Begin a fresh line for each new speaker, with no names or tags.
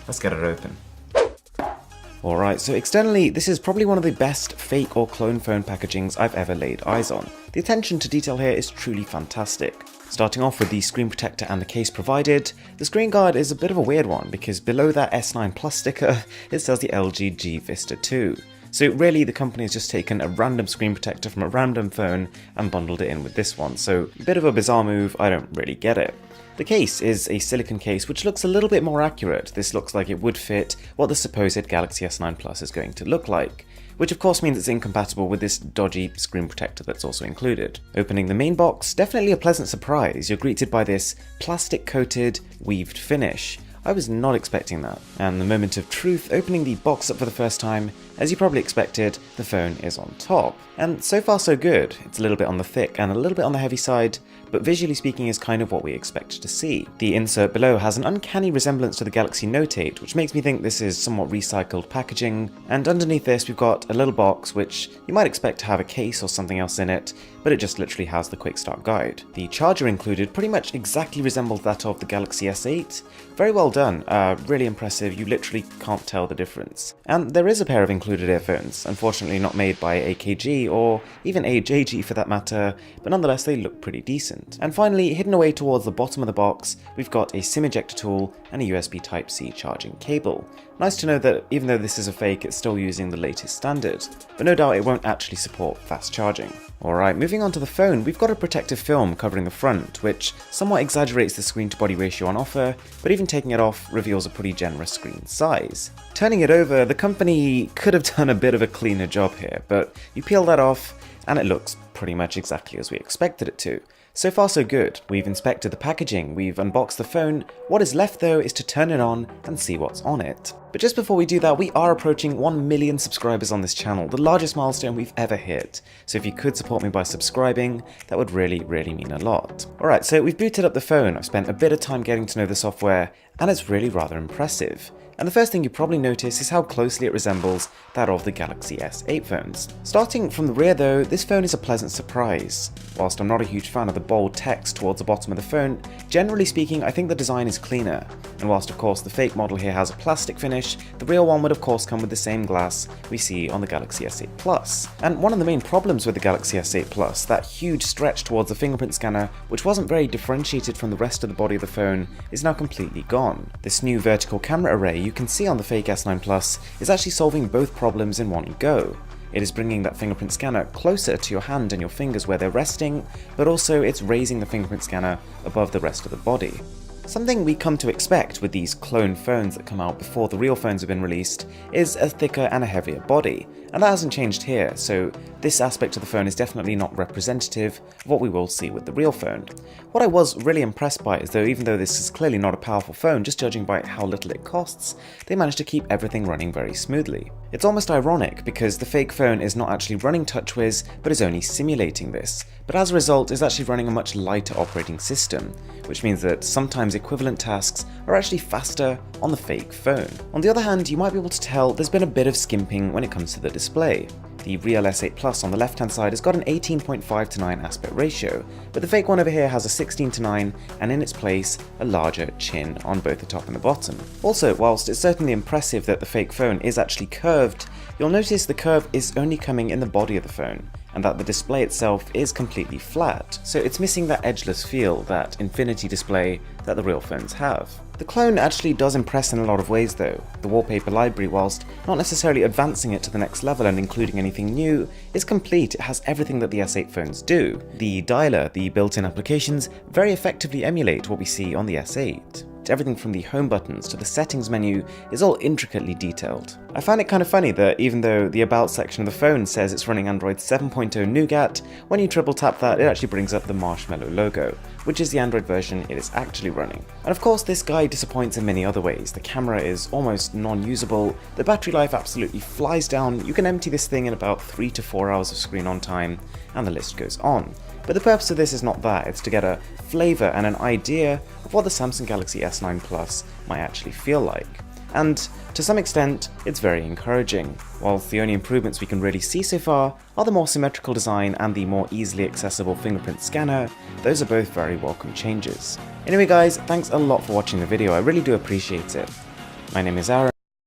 Let's get it open.
Alright, so externally, this is probably one of the best fake or clone phone packagings I've ever laid eyes on. The attention to detail here is truly fantastic. Starting off with the screen protector and the case provided, the screen guard is a bit of a weird one because below that S9 Plus sticker, it says the LG G Vista 2. So really, the company has just taken a random screen protector from a random phone and bundled it in with this one, so a bit of a bizarre move, I don't really get it. The case is a silicone case which looks a little bit more accurate. This looks like it would fit what the supposed Galaxy S9 Plus is going to look like, which of course means it's incompatible with this dodgy screen protector that's also included. Opening the main box, definitely a pleasant surprise. You're greeted by this plastic-coated, weaved finish. I was not expecting that. And the moment of truth, opening the box up for the first time, as you probably expected, the phone is on top. And so far so good. It's a little bit on the thick and a little bit on the heavy side, but visually speaking is kind of what we expected to see. The insert below has an uncanny resemblance to the Galaxy Note 8, which makes me think this is somewhat recycled packaging, and underneath this we've got a little box which you might expect to have a case or something else in it, but it just literally has the quick start guide. The charger included pretty much exactly resembles that of the Galaxy S8. Very well done, really impressive, you literally can't tell the difference. And there is a pair of included earphones, unfortunately not made by AKG or even AJG for that matter, but nonetheless they look pretty decent. And finally, hidden away towards the bottom of the box, we've got a SIM ejector tool and a USB Type-C charging cable. Nice to know that even though this is a fake, it's still using the latest standard, but no doubt it won't actually support fast charging. Alright, moving on to the phone, we've got a protective film covering the front, which somewhat exaggerates the screen to body ratio on offer, but even taking it off reveals a pretty generous screen size. Turning it over, the company could have done a bit of a cleaner job here, but you peel that off, and it looks pretty much exactly as we expected it to. So far so good. We've inspected the packaging, we've unboxed the phone. What is left though is to turn it on and see what's on it. But just before we do that, we are approaching 1 million subscribers on this channel, the largest milestone we've ever hit. So if you could support me by subscribing, that would really mean a lot. Alright, so we've booted up the phone, I've spent a bit of time getting to know the software, and it's really rather impressive. And the first thing you probably notice is how closely it resembles that of the Galaxy S8 phones. Starting from the rear though, this phone is a pleasant surprise. Whilst I'm not a huge fan of the bold text towards the bottom of the phone, generally speaking I think the design is cleaner. And whilst of course the fake model here has a plastic finish, the real one would of course come with the same glass we see on the Galaxy S8 Plus. And one of the main problems with the Galaxy S8 Plus, that huge stretch towards the fingerprint scanner, which wasn't very differentiated from the rest of the body of the phone, is now completely gone. This new vertical camera array you can see on the fake S9 Plus is actually solving both problems in one go. It is bringing that fingerprint scanner closer to your hand and your fingers where they're resting, but also it's raising the fingerprint scanner above the rest of the body. Something we come to expect with these clone phones that come out before the real phones have been released is a thicker and a heavier body, and that hasn't changed here, so this aspect of the phone is definitely not representative of what we will see with the real phone. What I was really impressed by is though even though this is clearly not a powerful phone, just judging by how little it costs, they managed to keep everything running very smoothly. It's almost ironic because the fake phone is not actually running TouchWiz, but is only simulating this, but as a result is actually running a much lighter operating system, which means that sometimes equivalent tasks are actually faster on the fake phone. On the other hand, you might be able to tell there's been a bit of skimping when it comes to the display. The real S8 Plus on the left hand side has got an 18.5:9 aspect ratio, but the fake one over here has a 16:9 and in its place a larger chin on both the top and the bottom. Also, whilst it's certainly impressive that the fake phone is actually curved, you'll notice the curve is only coming in the body of the phone, and that the display itself is completely flat, so it's missing that edgeless feel, that infinity display that the real phones have. The clone actually does impress in a lot of ways though. The wallpaper library, whilst not necessarily advancing it to the next level and including anything new, is complete. It has everything that the S8 phones do. The dialer, the built-in applications, very effectively emulate what we see on the S8. Everything from the home buttons to the settings menu is all intricately detailed. I find it kind of funny that even though the about section of the phone says it's running Android 7.0 Nougat, when you triple tap that it actually brings up the Marshmallow logo, which is the Android version it is actually running. And of course this guide disappoints in many other ways. The camera is almost non-usable, the battery life absolutely flies down, you can empty this thing in about 3 to 4 hours of screen on time, and the list goes on. But the purpose of this is not that, it's to get a flavour and an idea of what the Samsung Galaxy S9 Plus might actually feel like. And to some extent, it's very encouraging. Whilst the only improvements we can really see so far are the more symmetrical design and the more easily accessible fingerprint scanner, those are both very welcome changes. Anyway guys, thanks a lot for watching the video, I really do appreciate it. My name is Aaron.